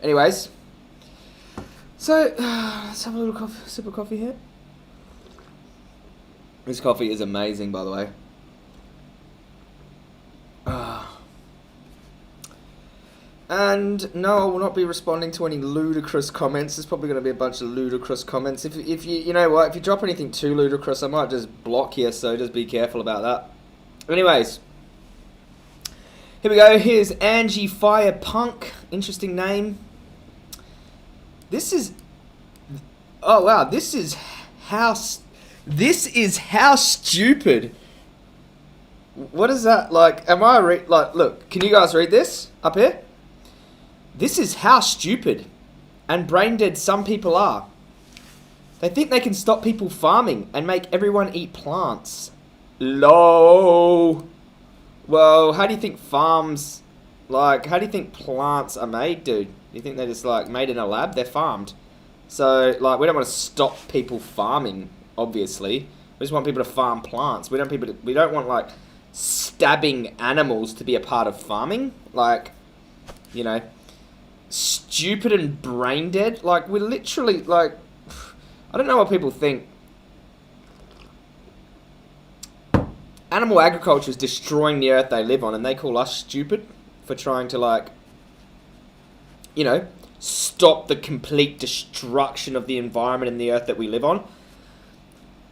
Anyways, so let's have a little sip of coffee here. This coffee is amazing, by the way. And no, I will not be responding to any ludicrous comments. There's probably going to be a bunch of ludicrous comments. If you know what, if you drop anything too ludicrous, I might just block you. So just be careful about that. Anyways, here we go. Here's Angie Fire Punk. Interesting name. This is. Oh wow! This is how stupid. What is that like? Am I like? Look, can you guys read this up here? This is how stupid and brain dead some people are. They think they can stop people farming and make everyone eat plants. Lol. Well, how do you think farms, like, how do you think plants are made, dude? You think they're just, like, made in a lab? They're farmed. So, like, we don't want to stop people farming, obviously. We just want people to farm plants. We don't want, like, stabbing animals to be a part of farming. Like, you know, stupid and brain dead. Like, we're literally, like, I don't know what people think. Animal agriculture is destroying the earth they live on, and they call us stupid for trying to, like, you know, stop the complete destruction of the environment and the earth that we live on.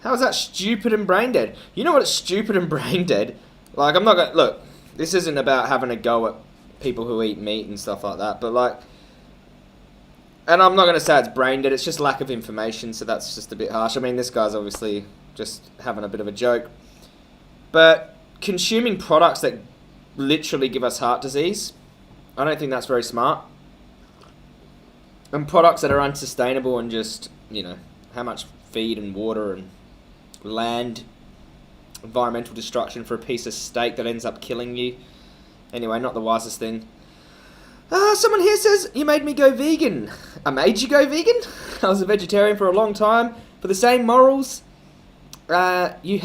How is that stupid and brain dead? You know what is stupid and brain dead? Like, I'm not gonna, look, this isn't about having a go at people who eat meat and stuff like that, but, like, and I'm not going to say it's brain dead, it's just lack of information, so that's just a bit harsh. I mean, this guy's obviously just having a bit of a joke. But consuming products that literally give us heart disease, I don't think that's very smart. And products that are unsustainable and just, you know, how much feed and water and land, environmental destruction for a piece of steak that ends up killing you. Anyway, not the wisest thing. Someone here says, you made me go vegan. I made you go vegan? I was a vegetarian for a long time. For the same morals you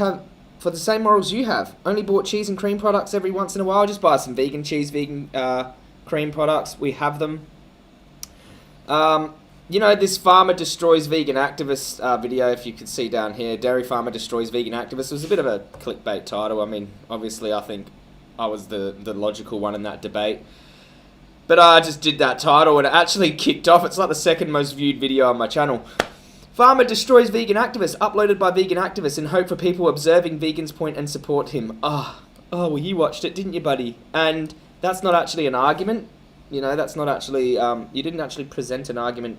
have. Only bought cheese and cream products every once in a while. Just buy some vegan cheese, vegan cream products. We have them. You know, this farmer destroys vegan activist video, if you could see down here. Dairy farmer destroys vegan activist. It was a bit of a clickbait title. I mean, obviously, I think I was the logical one in that debate. But I just did that title and it actually kicked off. It's like the second most viewed video on my channel. Farmer destroys vegan activist, uploaded by vegan activists in hope for people observing vegans point and support him. Oh, well, you watched it, didn't you, buddy? And that's not actually an argument. You know, that's not actually, you didn't actually present an argument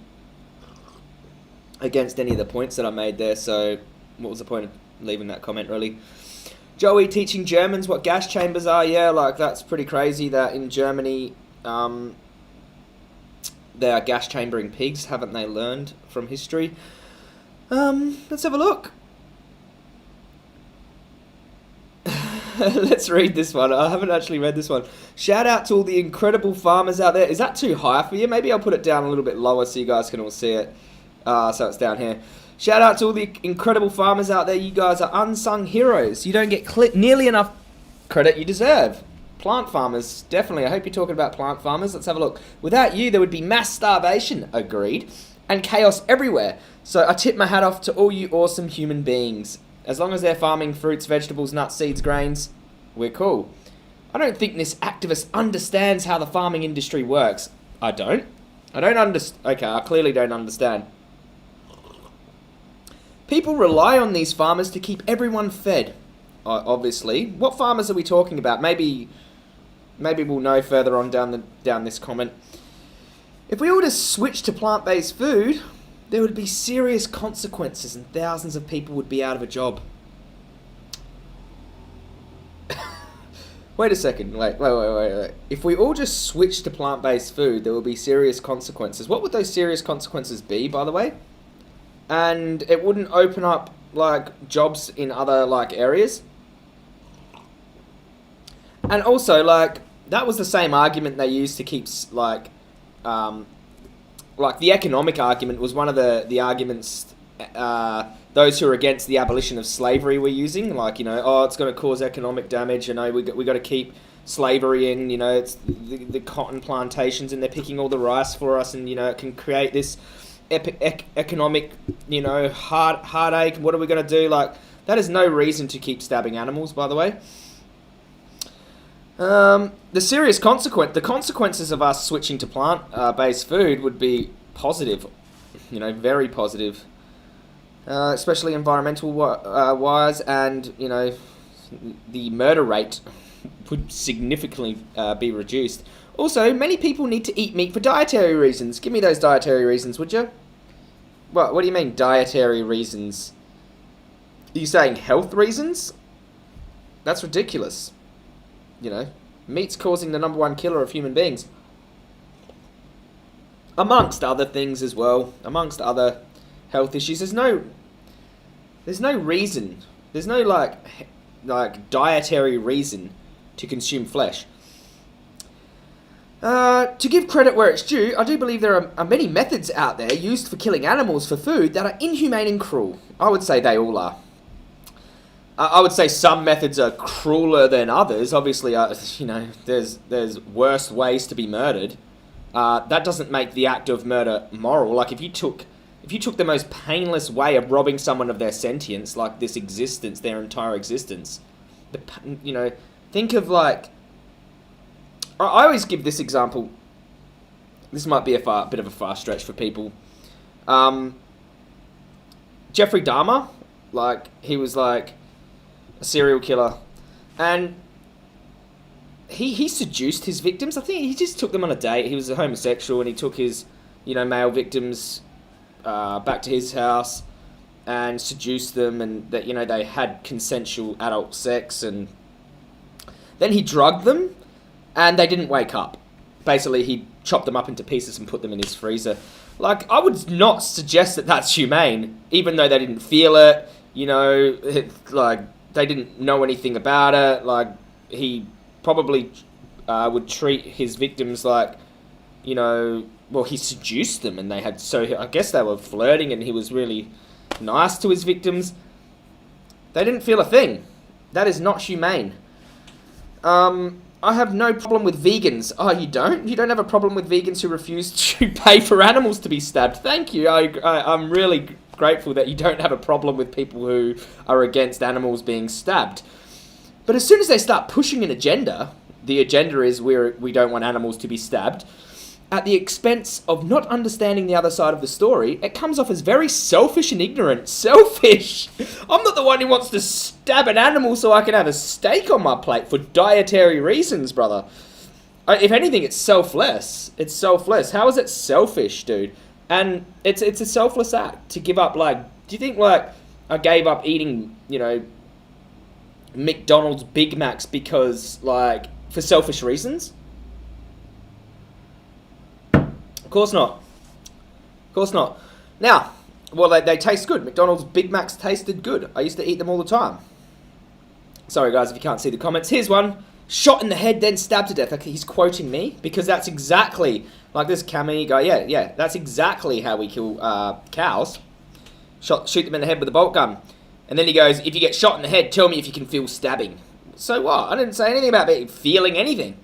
against any of the points that I made there. So what was the point of leaving that comment, really? Joey teaching Germans what gas chambers are. Yeah, like, that's pretty crazy that in Germany, they are gas chambering pigs. Haven't they learned from history? Let's have a look. Let's read this one. I haven't actually read this one. Shout out to all the incredible farmers out there. Is that too high for you? Maybe I'll put it down a little bit lower so you guys can all see it. So it's down here. Shout out to all the incredible farmers out there. You guys are unsung heroes. You don't get nearly enough credit you deserve. Plant farmers, definitely. I hope you're talking about plant farmers. Let's have a look. Without you, there would be mass starvation. Agreed. And chaos everywhere. So I tip my hat off to all you awesome human beings. As long as they're farming fruits, vegetables, nuts, seeds, grains, we're cool. I don't think this activist understands how the farming industry works. I don't. Okay, I clearly don't understand. People rely on these farmers to keep everyone fed. Obviously. What farmers are we talking about? Maybe we'll know further on down this comment. If we all just switched to plant-based food, there would be serious consequences and thousands of people would be out of a job. Wait a second. Wait. If we all just switched to plant-based food, there will be serious consequences. What would those serious consequences be, by the way? And it wouldn't open up, like, jobs in other, like, areas. And also, like, that was the same argument they used to keep, like the economic argument was one of the arguments those who are against the abolition of slavery were using. Like, you know, oh, it's going to cause economic damage, you know, we got to keep slavery in, it's the cotton plantations, and they're picking all the rice for us, and, it can create this economic, heartache. What are we going to do? Like, that is no reason to keep stabbing animals, by the way. The consequences of us switching to plant-based food would be positive, very positive, especially environmental wise, and, the murder rate would significantly be reduced. Also, many people need to eat meat for dietary reasons. Give me those dietary reasons, would you? What do you mean, dietary reasons? Are you saying health reasons? That's ridiculous. Meat's causing the #1 killer of human beings. Amongst other things as well. Amongst other health issues. There's no reason. There's no, like dietary reason to consume flesh. To give credit where it's due, I do believe there are many methods out there used for killing animals for food that are inhumane and cruel. I would say they all are. I would say some methods are crueler than others. Obviously, there's worse ways to be murdered. That doesn't make the act of murder moral. Like, if you took the most painless way of robbing someone of their sentience, like this existence, their entire existence, think of, like, I always give this example. This might be a bit of a far stretch for people. Jeffrey Dahmer, he was like a serial killer, and he seduced his victims. I think he just took them on a date. He was a homosexual, and he took his, male victims back to his house and seduced them, and that they had consensual adult sex, and then he drugged them, and they didn't wake up. Basically, he chopped them up into pieces and put them in his freezer. Like, I would not suggest that that's humane, even though they didn't feel it. They didn't know anything about it. Like, he probably would treat his victims like, he seduced them, and I guess they were flirting, and he was really nice to his victims. They didn't feel a thing. That is not humane. I have no problem with vegans. Oh, you don't? You don't have a problem with vegans who refuse to pay for animals to be stabbed? Thank you. I'm really grateful that you don't have a problem with people who are against animals being stabbed. But as soon as they start pushing an agenda, the agenda is we don't want animals to be stabbed, at the expense of not understanding the other side of the story, it comes off as very selfish and ignorant. Selfish! I'm not the one who wants to stab an animal so I can have a steak on my plate for dietary reasons, brother. If anything, it's selfless. It's selfless. How is it selfish, dude? And it's a selfless act to give up, do you think, I gave up eating, McDonald's Big Macs because, for selfish reasons? Of course not. Of course not. Now, they taste good. McDonald's Big Macs tasted good. I used to eat them all the time. Sorry, guys, if you can't see the comments. Here's one. Shot in the head, then stabbed to death. Okay, he's quoting me, because that's exactly, this Cammy guy. Yeah, that's exactly how we kill cows. Shoot them in the head with a bolt gun. And then he goes, if you get shot in the head, tell me if you can feel stabbing. So what? I didn't say anything about feeling anything.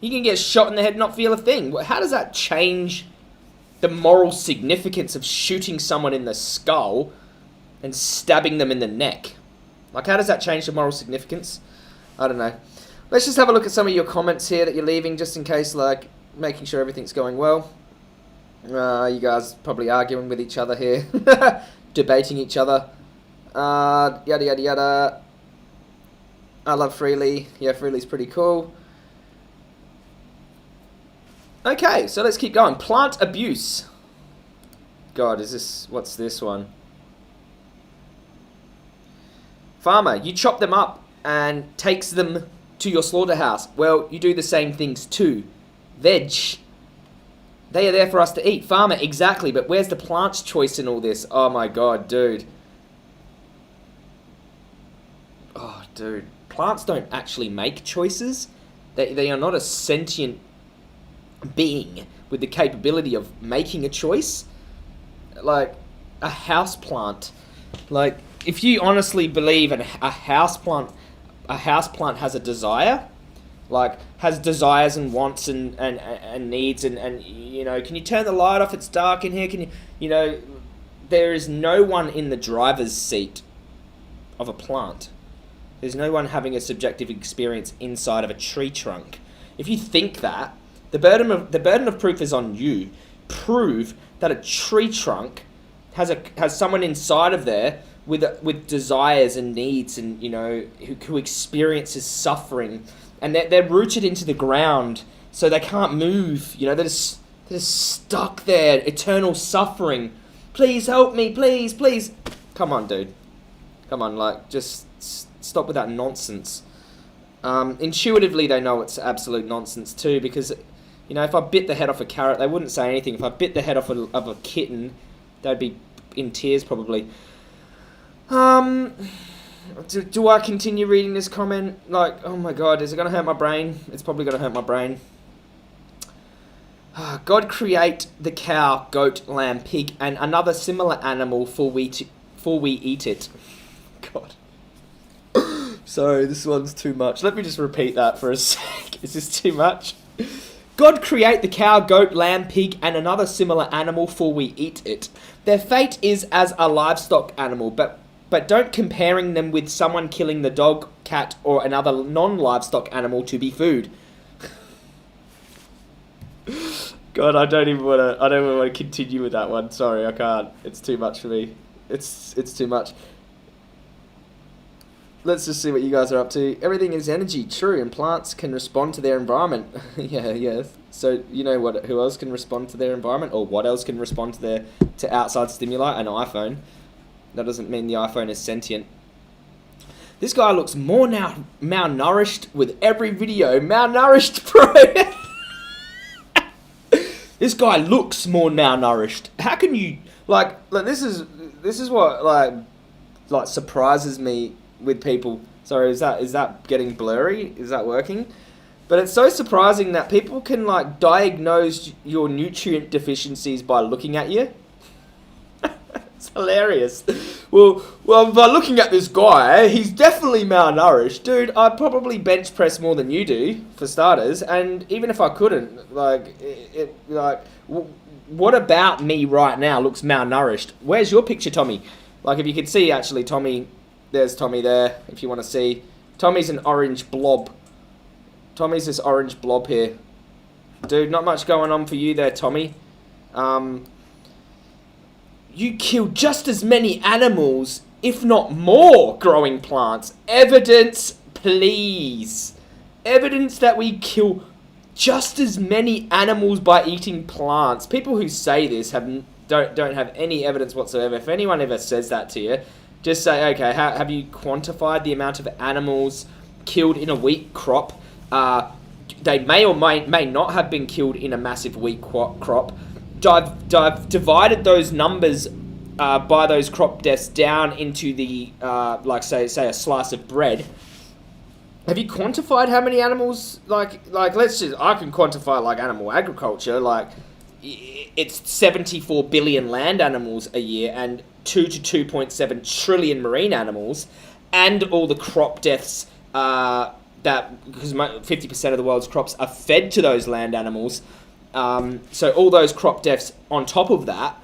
You can get shot in the head and not feel a thing. How does that change the moral significance of shooting someone in the skull and stabbing them in the neck? How does that change the moral significance? I don't know. Let's just have a look at some of your comments here that you're leaving, just in case, making sure everything's going well. You guys probably arguing with each other here. Debating each other. Yada, yada, yada. I love Freely. Yeah, Freely's pretty cool. Okay, so let's keep going. Plant abuse. God, what's this one? Farmer, you chop them up and takes them to your slaughterhouse. Well, you do the same things too. Veg. They are there for us to eat. Farmer, exactly, but where's the plant's choice in all this? Oh my god, dude. Oh, dude. Plants don't actually make choices. They are not a sentient being with the capability of making a choice. Like a houseplant. If you honestly believe a houseplant has a desire, like has desires and wants and needs and you know, can you turn the light off? It's dark in here. Can you know, there is no one in the driver's seat of a plant. There's no one having a subjective experience inside of a tree trunk. If you think that, the burden of proof is on you. Prove that a tree trunk has someone inside of there with desires and needs, and you know, who experiences suffering, and they're rooted into the ground, so they can't move. You know, they're just stuck there, eternal suffering. Please help me, please. Come on, dude. Come on, like, just stop with that nonsense. Intuitively, they know it's absolute nonsense too, because, you know, if I bit the head off a carrot, they wouldn't say anything. If I bit the head off of a kitten, they'd be in tears probably. Do I continue reading this comment? Like, oh my god, is it going to hurt my brain? It's probably going to hurt my brain. God create the cow, goat, lamb, pig, and another similar animal for we eat it. God. Sorry, this one's too much. Let me just repeat that for a sec. Is this too much? God create the cow, goat, lamb, pig, and another similar animal for we eat it. Their fate is as a livestock animal, but don't comparing them with someone killing the dog, cat, or another non-livestock animal to be food. God, I don't even want to continue with that one. Sorry, I can't. It's too much for me. It's too much. Let's just see what you guys are up to. Everything is energy, true, and plants can respond to their environment. yeah. So you know who else can respond to their environment, or what else can respond to outside stimuli? An iPhone. That doesn't mean the iPhone is sentient. This guy looks more now malnourished with every video. Malnourished, bro. This guy looks more malnourished. How can you like this is what like surprises me with people. Sorry, is that getting blurry? Is that working? But it's so surprising that people can like diagnose your nutrient deficiencies by looking at you. It's hilarious. Well, by looking at this guy, he's definitely malnourished. Dude, I probably bench press more than you do, for starters, and even if I couldn't, what about me right now looks malnourished? Where's your picture, Tommy? Like, if you could see, actually, Tommy, there's Tommy there, if you want to see. Tommy's an orange blob. Tommy's this orange blob here. Dude, not much going on for you there, Tommy. You kill just as many animals, if not more, growing plants. Evidence, please. Evidence that we kill just as many animals by eating plants. People who say this don't have any evidence whatsoever. If anyone ever says that to you, just say, okay, have you quantified the amount of animals killed in a wheat crop? They may or may not have been killed in a massive wheat crop. I've divided those numbers by those crop deaths down into the, like say a slice of bread. Have you quantified how many animals, like I can quantify like animal agriculture, like it's 74 billion land animals a year and 2 to 2.7 trillion marine animals, and all the crop deaths because 50% of the world's crops are fed to those land animals. So all those crop deaths on top of that,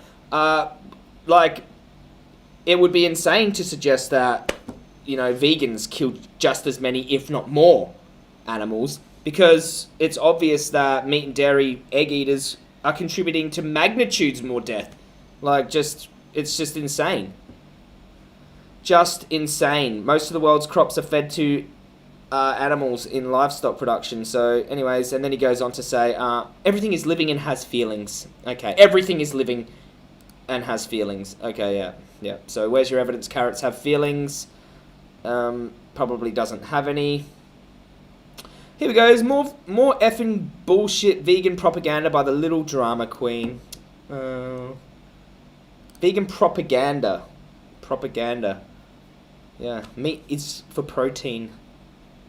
it would be insane to suggest that, you know, vegans killed just as many, if not more, animals, because it's obvious that meat and dairy egg eaters are contributing to magnitudes more death. It's just insane. Just insane. Most of the world's crops are fed to animals in livestock production. So anyways, and then he goes on to say, everything is living and has feelings. Okay, everything is living and has feelings. Okay, yeah. So where's your evidence? Carrots have feelings. Probably doesn't have any. Here we go. More effing bullshit vegan propaganda by the little drama queen. Vegan propaganda. Yeah, meat is for protein.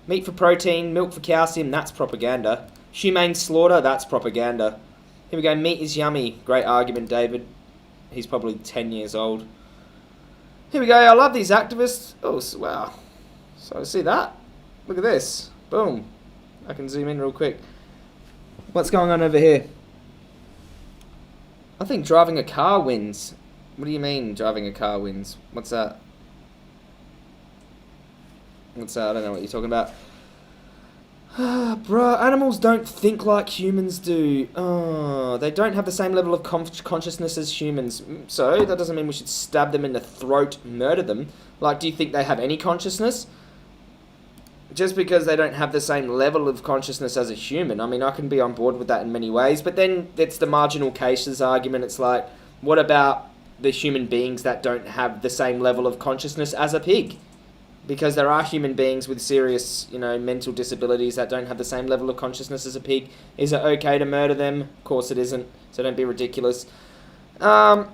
Meat for protein, milk for calcium, that's propaganda. Humane slaughter, that's propaganda. Here we go, meat is yummy. Great argument, David. He's probably 10 years old. Here we go, I love these activists. Oh, wow. So, see that? Look at this. Boom. I can zoom in real quick. What's going on over here? I think driving a car wins. What do you mean driving a car wins? What's that? What's that? I don't know what you're talking about. Bruh, animals don't think like humans do. Oh, they don't have the same level of consciousness as humans. So, that doesn't mean we should stab them in the throat, murder them. Like, do you think they have any consciousness? Just because they don't have the same level of consciousness as a human. I mean, I can be on board with that in many ways. But then, it's the marginal cases argument. It's like, what about the human beings that don't have the same level of consciousness as a pig? Because there are human beings with serious, mental disabilities that don't have the same level of consciousness as a pig. Is it okay to murder them? Of course it isn't, so don't be ridiculous. And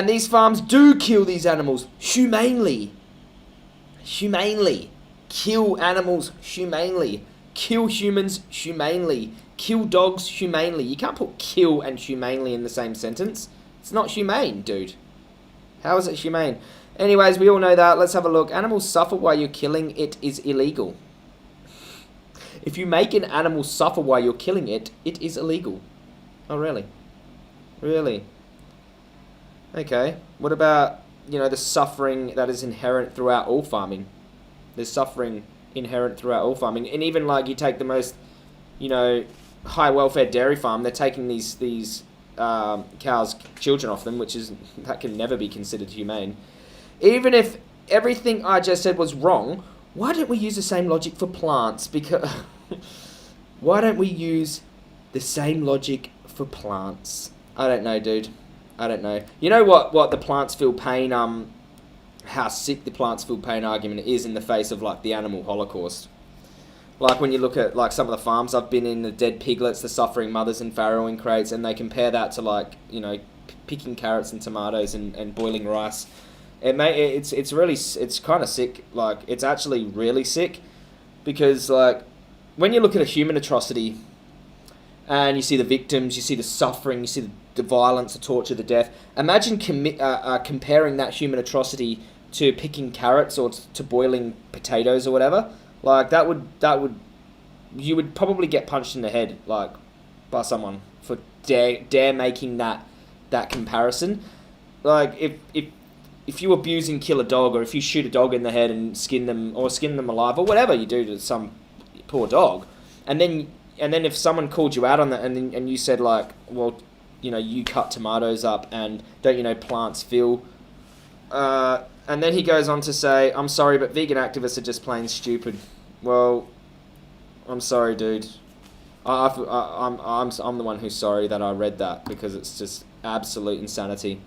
these farms do kill these animals humanely. Humanely. Kill animals humanely. Kill humans humanely. Kill dogs humanely. You can't put kill and humanely in the same sentence. It's not humane, dude. How is it humane? Anyways, we all know that. Let's have a look. Animals suffer while you're killing it is illegal. If you make an animal suffer while you're killing it, it is illegal. Oh, really? Really? Okay. What about, the suffering that is inherent throughout all farming? There's suffering inherent throughout all farming. And even, you take the most, high welfare dairy farm, they're taking these cows' children off them, that can never be considered humane. Even if everything I just said was wrong, why don't we use the same logic for plants? Because why don't we use the same logic for plants? I don't know, dude. I don't know. You know what the plants feel pain, how sick the plants feel pain argument is in the face of, the animal holocaust. Like, when you look at, some of the farms I've been in, the dead piglets, the suffering mothers and farrowing crates, and they compare that to, picking carrots and tomatoes and boiling rice. It's kind of sick. It's actually really sick because when you look at a human atrocity and you see the victims, you see the suffering, you see the violence, the torture, the death. Imagine comparing that human atrocity to picking carrots or to boiling potatoes or whatever. You would probably get punched in the head by someone for dare making that comparison. If you abuse and kill a dog, or if you shoot a dog in the head and skin them alive, or whatever you do to some poor dog, and then if someone called you out on that, and you said you cut tomatoes up, and don't plants feel, and then he goes on to say, I'm sorry, but vegan activists are just plain stupid. Well, I'm sorry, dude. I'm the one who's sorry that I read that, because it's just absolute insanity.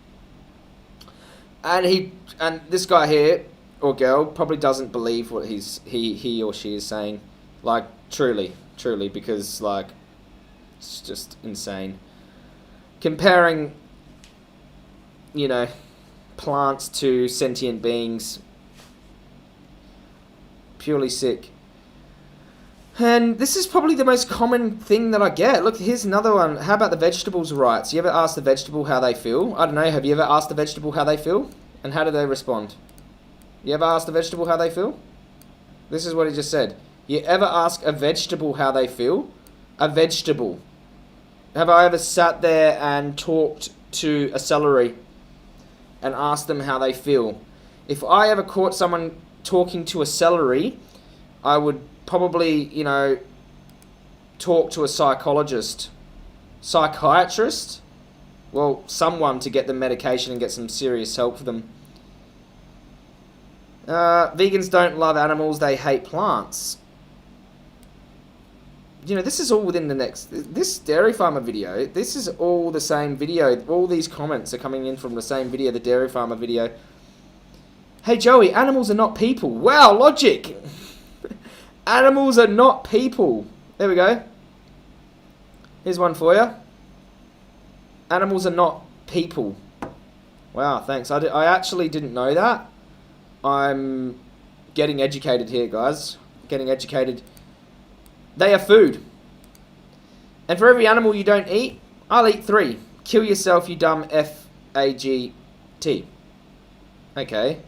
And this guy here, or girl, probably doesn't believe what he or she is saying. Truly, because, it's just insane. Comparing, plants to sentient beings. Purely sick. And this is probably the most common thing that I get. Look, here's another one. How about the vegetables' rights? You ever ask the vegetable how they feel? I don't know. Have you ever asked the vegetable how they feel? And how do they respond? You ever ask the vegetable how they feel? This is what he just said. You ever ask a vegetable how they feel? A vegetable. Have I ever sat there and talked to a celery and asked them how they feel? If I ever caught someone talking to a celery, I would probably, talk to a psychologist. Psychiatrist? Well, someone to get them medication and get some serious help for them. Vegans don't love animals, they hate plants. This is all within the next... This dairy farmer video, this is all the same video. All these comments are coming in from the same video, the dairy farmer video. Hey, Joey, animals are not people. Wow, logic! Animals are not people. There we go. Here's one for you. Animals are not people. Wow, thanks. I actually didn't know that. I'm getting educated here, guys. Getting educated. They are food. And for every animal you don't eat, I'll eat 3. Kill yourself, you dumb F-A-G-T. Okay.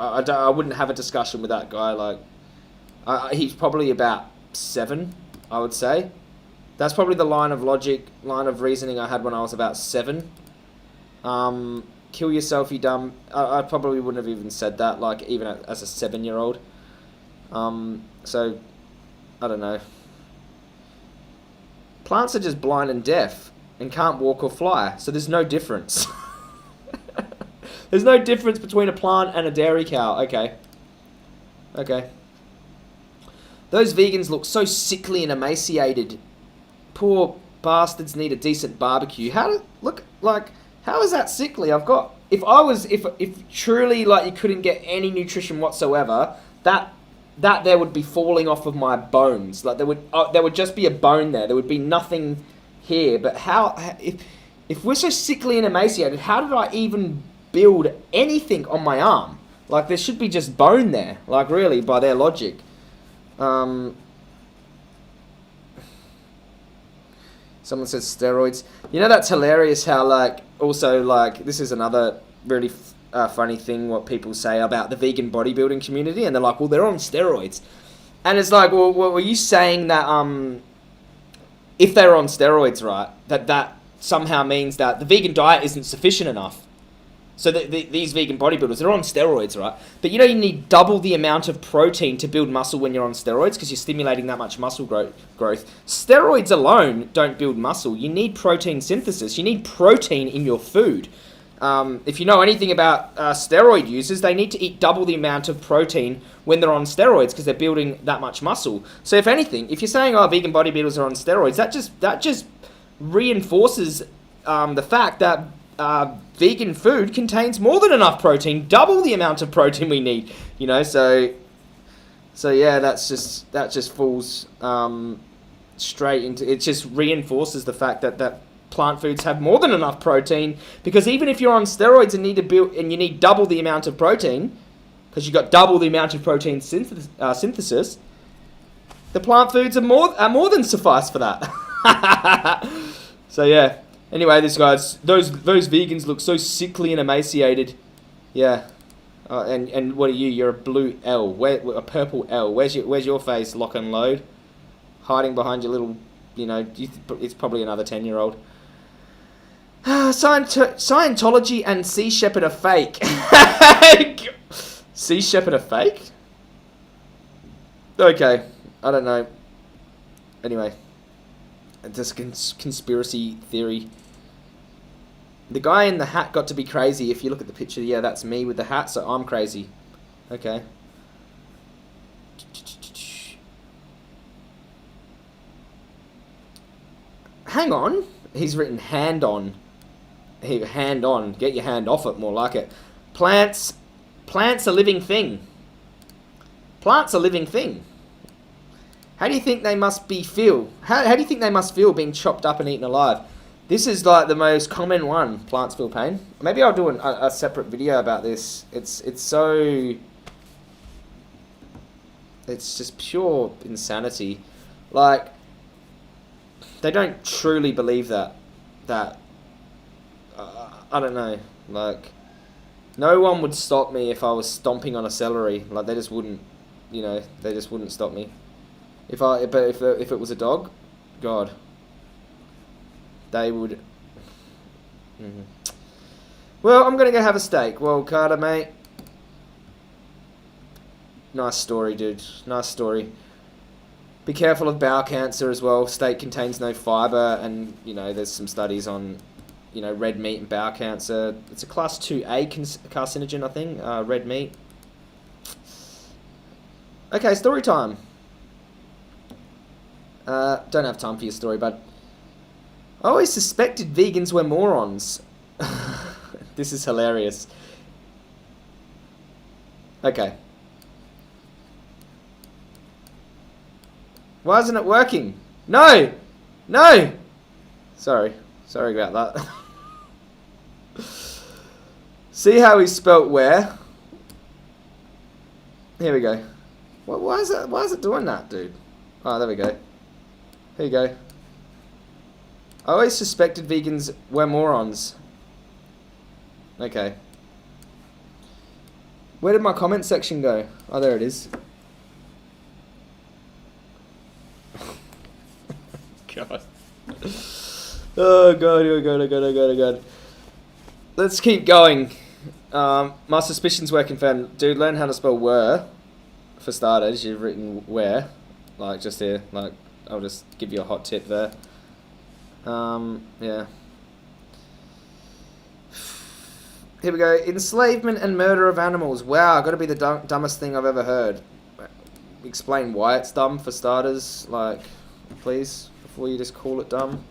I wouldn't have a discussion with that guy. He's probably about 7, I would say. That's probably the line of reasoning I had when I was about 7. Kill yourself, you dumb. I probably wouldn't have even said that, like, even as a 7-year-old. So, I don't know. Plants are just blind and deaf and can't walk or fly, so there's no difference. There's no difference between a plant and a dairy cow. Okay. Okay. Those vegans look so sickly and emaciated. Poor bastards need a decent barbecue. How is that sickly? If truly, like, you couldn't get any nutrition whatsoever, that there would be falling off of my bones. Like, there would just be a bone there. There would be nothing here. But if we're so sickly and emaciated, how did I even build anything on my arm? Like, there should be just bone there. Like, really, by their logic. Someone says steroids. You know, that's hilarious how, like, also, like, this is another really funny thing what people say about the vegan bodybuilding community, and they're like, well, they're on steroids. And it's like, well, were you saying that if they're on steroids, right, that somehow means that the vegan diet isn't sufficient enough? So these vegan bodybuilders, they're on steroids, right? But you know, you need double the amount of protein to build muscle when you're on steroids because you're stimulating that much muscle growth. Steroids alone don't build muscle. You need protein synthesis. You need protein in your food. If you know anything about steroid users, they need to eat double the amount of protein when they're on steroids because they're building that much muscle. So if anything, if you're saying, oh, vegan bodybuilders are on steroids, that just reinforces the fact that vegan food contains more than enough protein, double the amount of protein we need. You know, so yeah, that just falls straight into it. Just reinforces the fact that plant foods have more than enough protein, because even if you're on steroids and you need double the amount of protein, because you've got double the amount of protein synthesis, the plant foods are more than suffice for that. So yeah. Anyway, those vegans look so sickly and emaciated. Yeah. And what are you? You're a blue L. A purple L. Where's your face? Lock and load. Hiding behind your little, you know, it's probably another 10-year-old. Scientology and Sea Shepherd are fake. Sea Shepherd are fake? Okay. I don't know. Anyway. This conspiracy theory. The guy in the hat got to be crazy. If you look at the picture, yeah, that's me with the hat, so I'm crazy. Okay. Hang on. He's written hand on. Hand on. Get your hand off it, more like it. Plants are living thing. Plants are living thing. How do you think they must feel? How do you think they must feel being chopped up and eaten alive? This is like the most common one. Plants feel pain. Maybe I'll do a separate video about this. It's just pure insanity. Like, they don't truly believe that. I don't know. Like, no one would stop me if I was stomping on a celery. Like, they just wouldn't. You know, they just wouldn't stop me. If it was a dog, God, they would. Mm-hmm. Well, I'm gonna go have a steak. Well, Carter, mate. Nice story, dude. Nice story. Be careful of bowel cancer as well. Steak contains no fiber, and you know there's some studies on, you know, red meat and bowel cancer. It's a class 2A carcinogen, I think. Red meat. Okay, story time. Don't have time for your story, but I always suspected vegans were morons. This is hilarious. Okay. Why isn't it working? No! No! Sorry about that. See how he spelt where? Here we go. Why is it doing that, dude? Oh, there we go. Here you go. I always suspected vegans were morons. Okay. Where did my comment section go? Oh, there it is. God. Oh God, oh God, oh God, oh God, oh God. Let's keep going. My suspicions were confirmed. Dude, learn how to spell were. For starters, you've written where. Like, just here. Like, I'll just give you a hot tip there. Yeah. Here we go. Enslavement and murder of animals. Wow, got to be the dumbest thing I've ever heard. Explain why it's dumb for starters. Like, please, before you just call it dumb.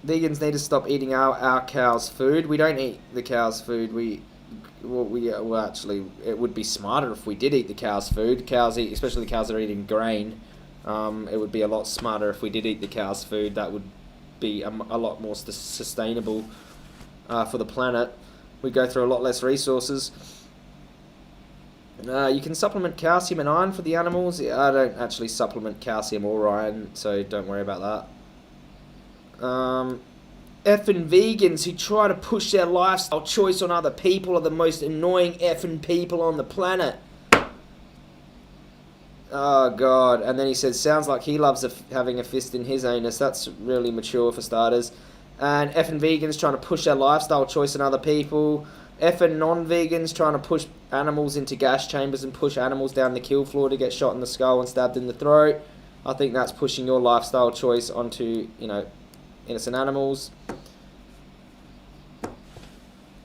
Vegans need to stop eating our cows' food. We don't eat the cows' food. Well, actually, it would be smarter if we did eat the cows' food. Cows eat, especially the cows that are eating grain. It would be a lot smarter if we did eat the cows' food. That would be a lot more sustainable for the planet. We go through a lot less resources. You can supplement calcium and iron for the animals. I don't actually supplement calcium or iron, so don't worry about that. Effing vegans who try to push their lifestyle choice on other people are the most annoying effing people on the planet. Oh God. And then he said, sounds like he loves having a fist in his anus. That's really mature for starters. And effing vegans trying to push their lifestyle choice on other people. Effing non-vegans trying to push animals into gas chambers and push animals down the kill floor to get shot in the skull and stabbed in the throat. I think that's pushing your lifestyle choice onto, innocent animals.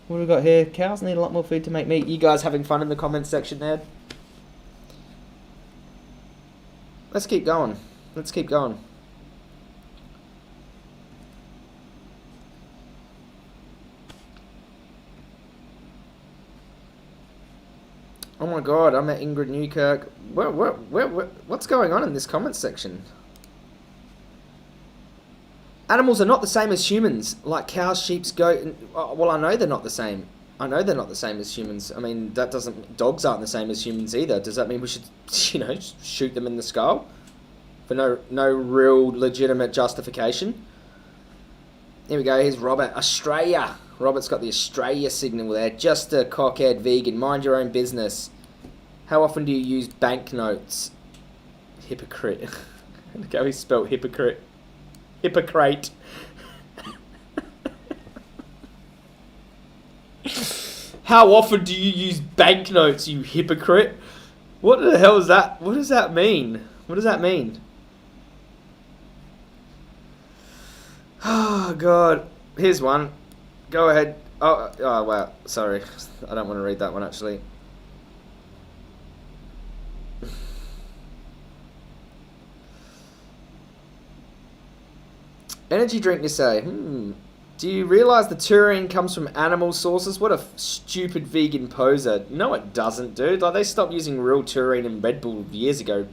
What have we got here? Cows need a lot more food to make meat. You guys having fun in the comments section there? Let's keep going. Let's keep going. Oh my God, I met Ingrid Newkirk. What's going on in this comment section? Animals are not the same as humans, like cows, sheep, goat. Well, I know they're not the same. I know they're not the same as humans. I mean, that doesn't. Dogs aren't the same as humans either. Does that mean we should, shoot them in the skull for no real legitimate justification? Here we go. Here's Robert. Australia. Robert's got the Australia signal there. Just a cockhead vegan. Mind your own business. How often do you use banknotes? Hypocrite. Look how he spelled hypocrite. Hypocrite. How often do you use banknotes, you hypocrite? What the hell is that? What does that mean? What does that mean? Oh, God. Here's one. Go ahead. Oh, wow. Sorry. I don't want to read that one, actually. Energy drink, you say? Do you realise the taurine comes from animal sources? What a stupid vegan poser. No, it doesn't, dude. Like, they stopped using real taurine in Red Bull years ago.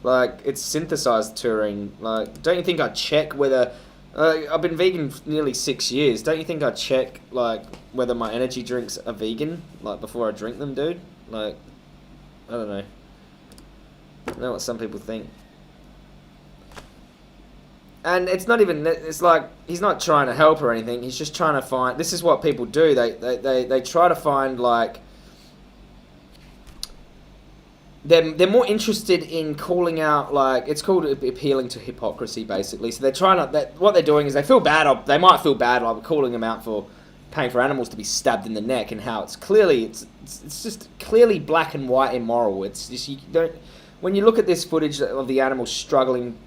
Like, it's synthesized taurine. Like, don't you think I'd check whether... I've been vegan for nearly 6 years. Don't you think I'd check, like, whether my energy drinks are vegan? Like, before I drink them, dude? Like, I don't know. I know what some people think. And it's not even, it's like, he's not trying to help or anything. He's just trying to find, this is what people do. They try to find, like, they're more interested in calling out, like, it's called appealing to hypocrisy, basically. So they're trying to, what they're doing is they feel bad, they might feel bad, like, calling them out for paying for animals to be stabbed in the neck, and how it's clearly, it's just clearly black and white immoral. It's just, you don't, when you look at this footage of the animals struggling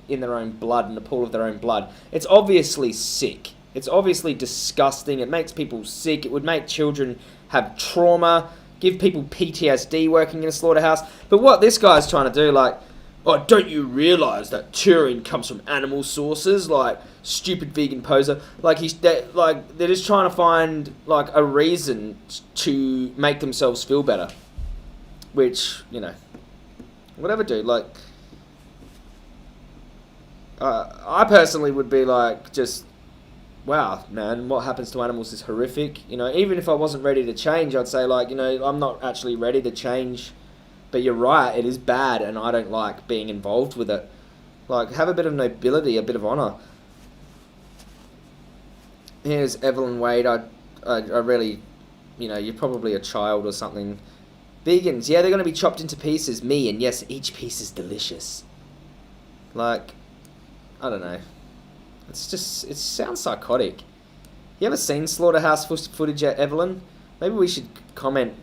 in their own blood, in the pool of their own blood, it's obviously sick. It's obviously disgusting. It makes people sick. It would make children have trauma, give people PTSD working in a slaughterhouse. But what this guy's trying to do, like, oh, don't you realise that taurine comes from animal sources? Like, stupid vegan poser. Like, they're just trying to find, like, a reason to make themselves feel better. Which, whatever, dude. Like, I personally would be like, just, wow, man, what happens to animals is horrific. Even if I wasn't ready to change, I'd say, like, I'm not actually ready to change. But you're right, it is bad, and I don't like being involved with it. Like, have a bit of nobility, a bit of honour. Here's Evelyn Wade. I really, you're probably a child or something. Vegans, yeah, they're going to be chopped into pieces. Me, and yes, each piece is delicious. Like, I don't know. It's just, it sounds psychotic. You ever seen slaughterhouse footage yet, Evelyn? Maybe we should comment.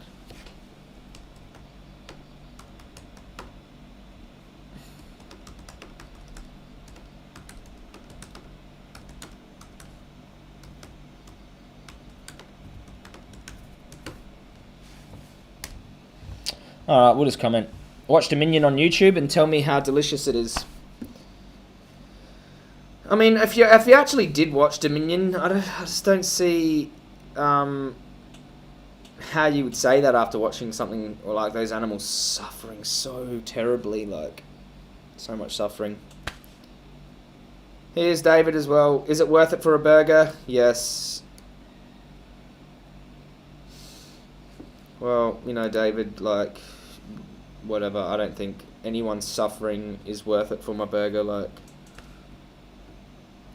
Alright, we'll just comment. Watch Dominion on YouTube and tell me how delicious it is. I mean, if you actually did watch Dominion, I just don't see how you would say that after watching something like those animals suffering so terribly, like so much suffering. Here's David as well. Is it worth it for a burger? Yes. Well, you know, David, like, whatever. I don't think anyone's suffering is worth it for my burger, like.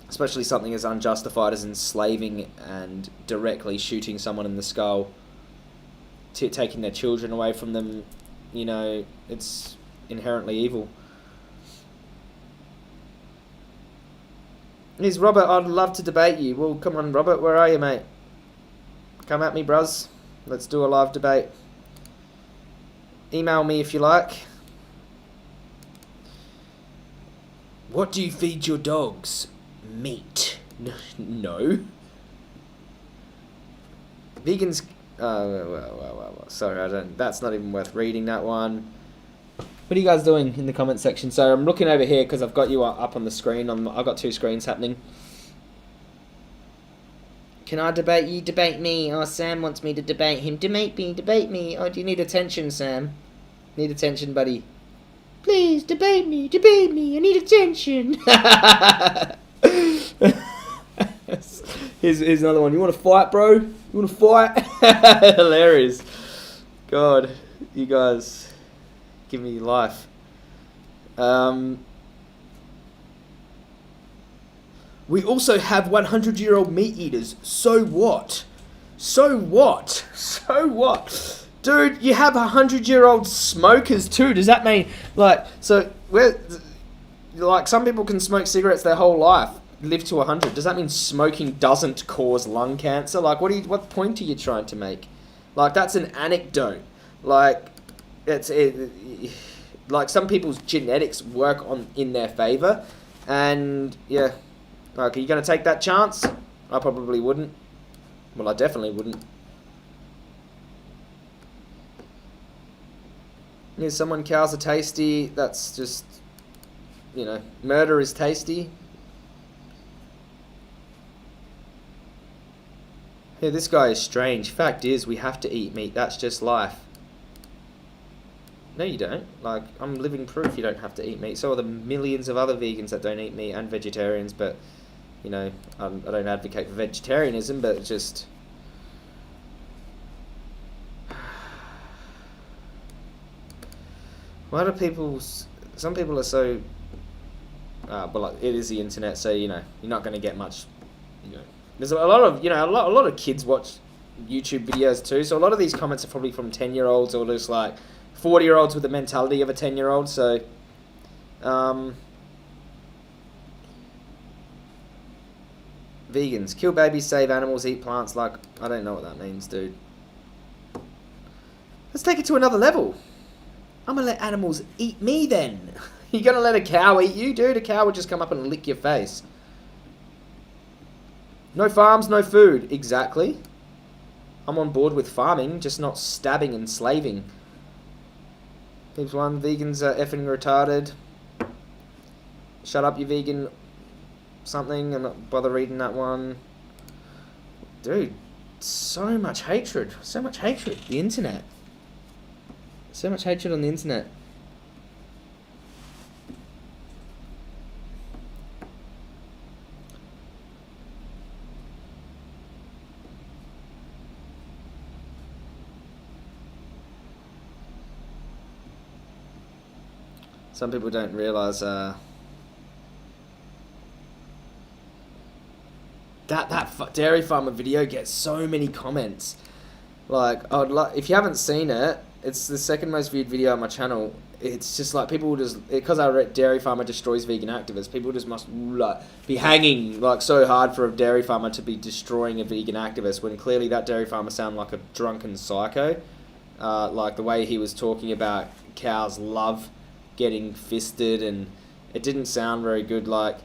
Especially something as unjustified as enslaving and directly shooting someone in the skull, taking their children away from them. You know, it's inherently evil. Here's Robert. I'd love to debate you. Well, come on, Robert. Where are you, mate? Come at me, bruz. Let's do a live debate. Email me if you like. What do you feed your dogs? Meat. No. Vegans. Well. Sorry, I don't. That's not even worth reading. That one. What are you guys doing in the comment section? So I'm looking over here because I've got you up on the screen. I've got two screens happening. Can I debate you? Debate me. Oh, Sam wants me to debate him. Debate me. Debate me. Oh, do you need attention, Sam? Need attention, buddy. Please debate me. Debate me. I need attention. Here's another one. You want to fight, bro? You want to fight? Hilarious. God, you guys give me life. We also have 100-year-old meat eaters. So what? So what? So what? Dude, you have 100-year-old smokers too. Does that mean, like, so like, some people can smoke cigarettes their whole life, live to 100. Does that mean smoking doesn't cause lung cancer? Like, what point are you trying to make? Like, that's an anecdote. Like, like, some people's genetics work in their favor, and yeah, like, are you gonna take that chance? I probably wouldn't. Well, I definitely wouldn't. Yeah, someone cows are tasty. That's just, you know, murder is tasty. Yeah, this guy is strange. Fact is, we have to eat meat. That's just life. No, you don't. Like, I'm living proof you don't have to eat meat. So are the millions of other vegans that don't eat meat and vegetarians. But, you know, I don't advocate for vegetarianism, but it's just... Why do people... Some people are so... but like, it is the internet, so, you know, you're not going to get much... You know, there's a lot of, you know, a lot of kids watch YouTube videos too, so a lot of these comments are probably from 10-year-olds or just like 40-year-olds with the mentality of a 10-year-old, so... Vegans. Kill babies, save animals, eat plants. Like, I don't know what that means, dude. Let's take it to another level. I'm going to let animals eat me then. You're going to let a cow eat you, dude? A cow would just come up and lick your face. No farms, no food. Exactly. I'm on board with farming, just not stabbing and slaving. Here's one. Vegans are effing retarded. Shut up, you vegan something. I'm not bother reading that one. Dude, so much hatred. So much hatred. The internet. So much hatred on the internet. Some people don't realise that dairy farmer video gets so many comments. Like, if you haven't seen it, It's the second most viewed video on my channel. It's just like people just, because I read dairy farmer destroys vegan activists, people just must like be hanging like so hard for a dairy farmer to be destroying a vegan activist, when clearly that dairy farmer sounded like a drunken psycho. Like the way he was talking about cows love getting fisted, and it didn't sound very good. Like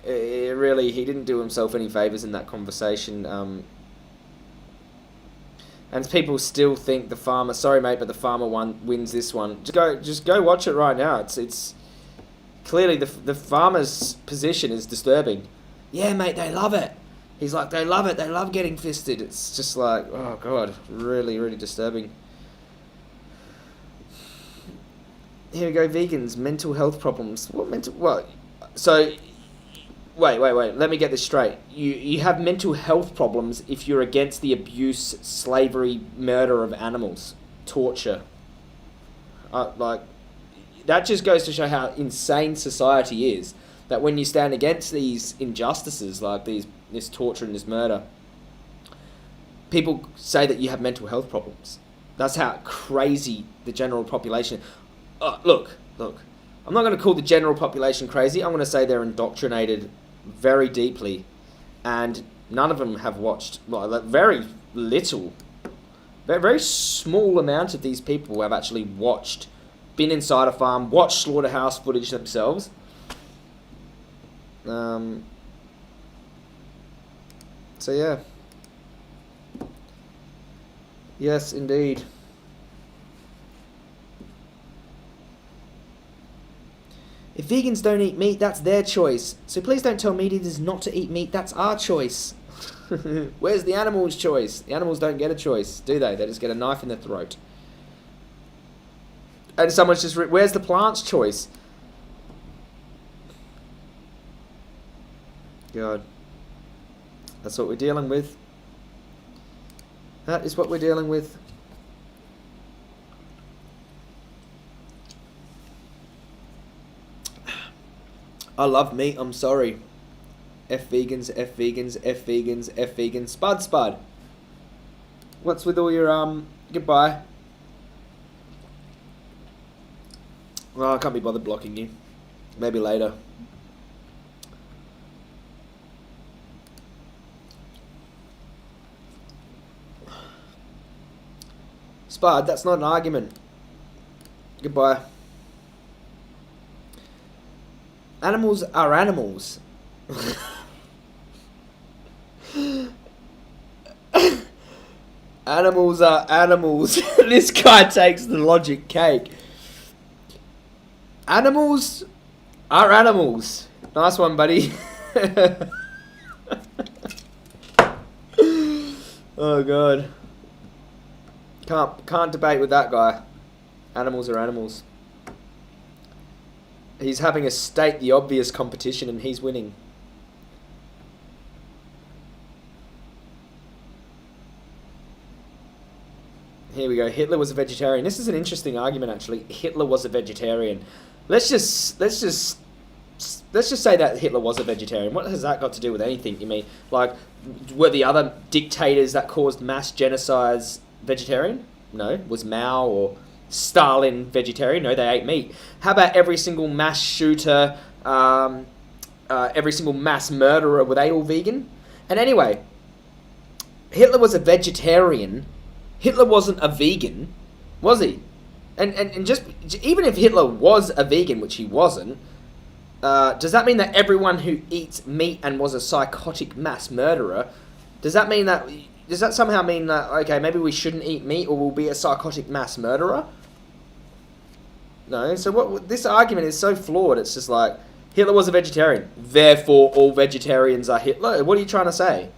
it really, he didn't do himself any favors in that conversation. And people still think the farmer, sorry mate, but the farmer wins this one. Just go watch it right now. It's clearly the farmer's position is disturbing. Yeah, mate, they love it. He's like, they love it. They love getting fisted. It's just like, oh god, really, really disturbing. Here we go, vegans, mental health problems. What? So, wait. Let me get this straight. You have mental health problems if you're against the abuse, slavery, murder of animals, torture. Like, that just goes to show how insane society is. That when you stand against these injustices, like this torture and this murder, people say that you have mental health problems. That's how crazy the general population. Look. I'm not going to call the general population crazy. I'm going to say they're indoctrinated very deeply, and none of them have watched. Well, very little, very small amount of these people have actually watched, been inside a farm, watched slaughterhouse footage themselves. So yeah. Yes, indeed. If vegans don't eat meat, that's their choice. So please don't tell meat eaters not to eat meat. That's our choice. Where's the animal's choice? The animals don't get a choice, do they? They just get a knife in their throat. And someone's just, where's the plant's choice? God. That's what we're dealing with. That is what we're dealing with. I love meat, I'm sorry. F vegans, F vegans, F vegans, F vegans. Spud. What's with all your, goodbye. Well, I can't be bothered blocking you. Maybe later. Spud, that's not an argument. Goodbye. Animals are animals. Animals are animals. This guy takes the logic cake. Animals are animals. Nice one, buddy. Oh god. Can't debate with that guy. Animals are animals. He's having a state the obvious competition and he's winning. Here we go. Hitler was a vegetarian. This is an interesting argument, actually. Hitler was a vegetarian. Let's just say that Hitler was a vegetarian. What has that got to do with anything? You mean, like, were the other dictators that caused mass genocides vegetarian? No. Was Mao or Stalin vegetarian? No, they ate meat. How about every single mass shooter, every single mass murderer, were they all vegan? And anyway, Hitler was a vegetarian. Hitler wasn't a vegan, was he? And just, even if Hitler was a vegan, which he wasn't, does that mean that everyone who eats meat and was a psychotic mass murderer, does that somehow mean that, okay, maybe we shouldn't eat meat or we'll be a psychotic mass murderer? No, so this argument is so flawed. It's just like, Hitler was a vegetarian, therefore all vegetarians are Hitler. What are you trying to say?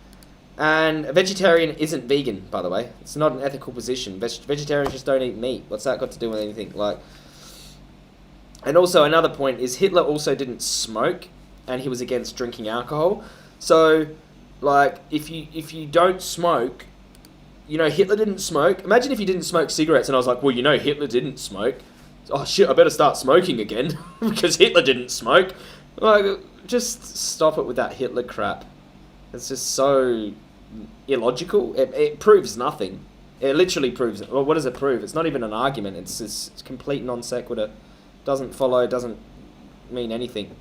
And a vegetarian isn't vegan, by the way. It's not an ethical position. Vegetarians just don't eat meat. What's that got to do with anything? Like, and also another point is Hitler also didn't smoke, and he was against drinking alcohol. So, like, if you don't smoke, you know, Hitler didn't smoke. Imagine if you didn't smoke cigarettes, and I was like, well, you know, Hitler didn't smoke. Oh shit, I better start smoking again because Hitler didn't smoke. Like, just stop it with that Hitler crap. It's just so illogical. It proves nothing. It literally proves it. Well, what does it prove? It's not even an argument. It's complete non sequitur. Doesn't follow, doesn't mean anything.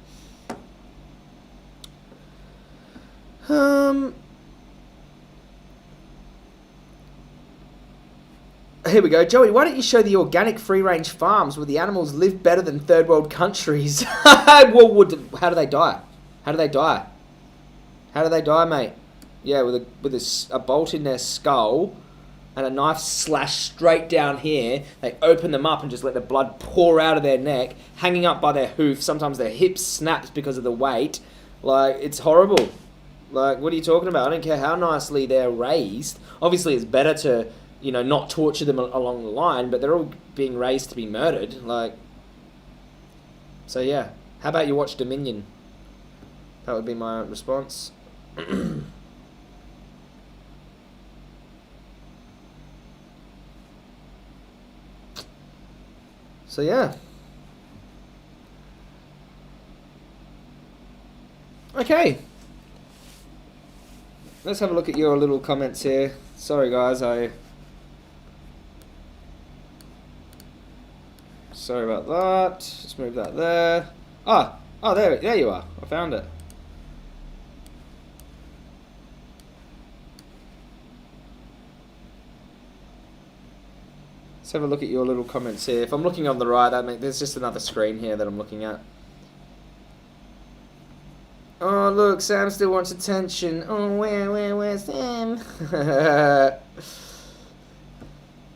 Here we go. Joey, why don't you show the organic free-range farms where the animals live better than third world countries? Well, how do they die? How do they die? How do they die, mate? Yeah, with a bolt in their skull and a knife slashed straight down here. They open them up and just let the blood pour out of their neck, hanging up by their hoof. Sometimes their hip snaps because of the weight. Like, it's horrible. Like, what are you talking about? I don't care how nicely they're raised. Obviously, it's better to, you know, not torture them along the line, but they're all being raised to be murdered. Like, so yeah. How about you watch Dominion? That would be my response. So yeah. Okay. Let's have a look at your little comments here. Sorry guys, sorry about that. Just move that there. Oh, there you are. I found it. Let's have a look at your little comments here. If I'm looking on the right, there's just another screen here that I'm looking at. Oh, look, Sam still wants attention. Oh, where's Sam?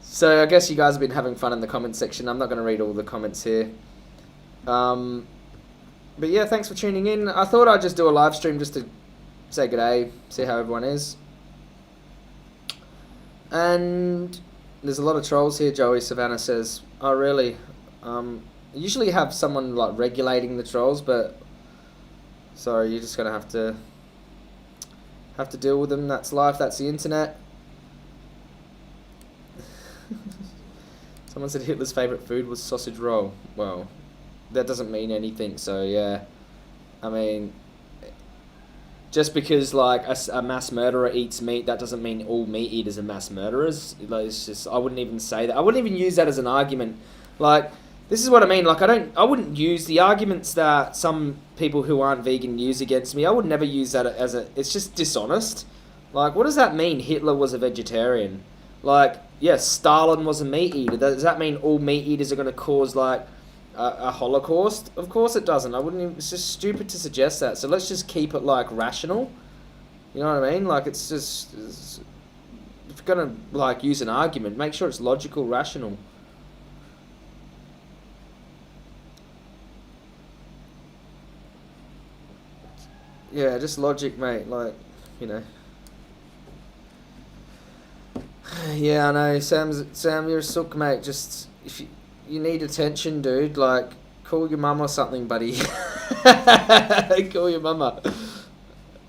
So, I guess you guys have been having fun in the comment section. I'm not going to read all the comments here. But yeah, thanks for tuning in. I thought I'd just do a live stream just to say g'day, see how everyone is. And there's a lot of trolls here, Joey. Savannah says, oh, really? Usually have someone like regulating the trolls, but sorry, you're just gonna have to deal with them. That's life. That's the internet. Someone said Hitler's favourite food was sausage roll. Well, that doesn't mean anything. So yeah, I mean, just because like a mass murderer eats meat, that doesn't mean all meat eaters are mass murderers. Like, it's just, I wouldn't even say that. I wouldn't even use that as an argument. Like, this is what I mean. Like, I wouldn't use the arguments that some people who aren't vegan use against me. I would never use that as it's just dishonest. Like, what does that mean? Hitler was a vegetarian. Like, yes, Stalin was a meat eater. Does that mean all meat eaters are going to cause like a Holocaust? Of course it doesn't. I wouldn't even, it's just stupid to suggest that. So let's just keep it like rational. You know what I mean? Like, if you're going to like use an argument, make sure it's logical, rational. Yeah, just logic, mate. Like, you know. Yeah, I know. Sam, you're a sook, mate. Just if you need attention, dude, like, call your mum or something, buddy. Call your mama.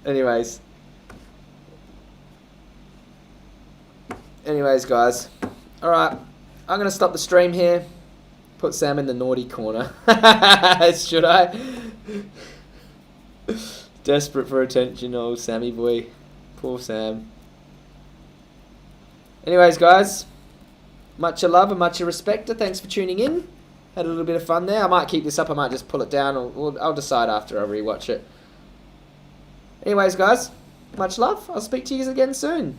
Anyways, guys. All right, I'm gonna stop the stream here. Put Sam in the naughty corner. Should I? Desperate for attention, old Sammy boy. Poor Sam. Anyways, guys, much love and much respect. Thanks for tuning in. Had a little bit of fun there. I might keep this up. I might just pull it down. Or I'll decide after I rewatch it. Anyways, guys, much love. I'll speak to you again soon.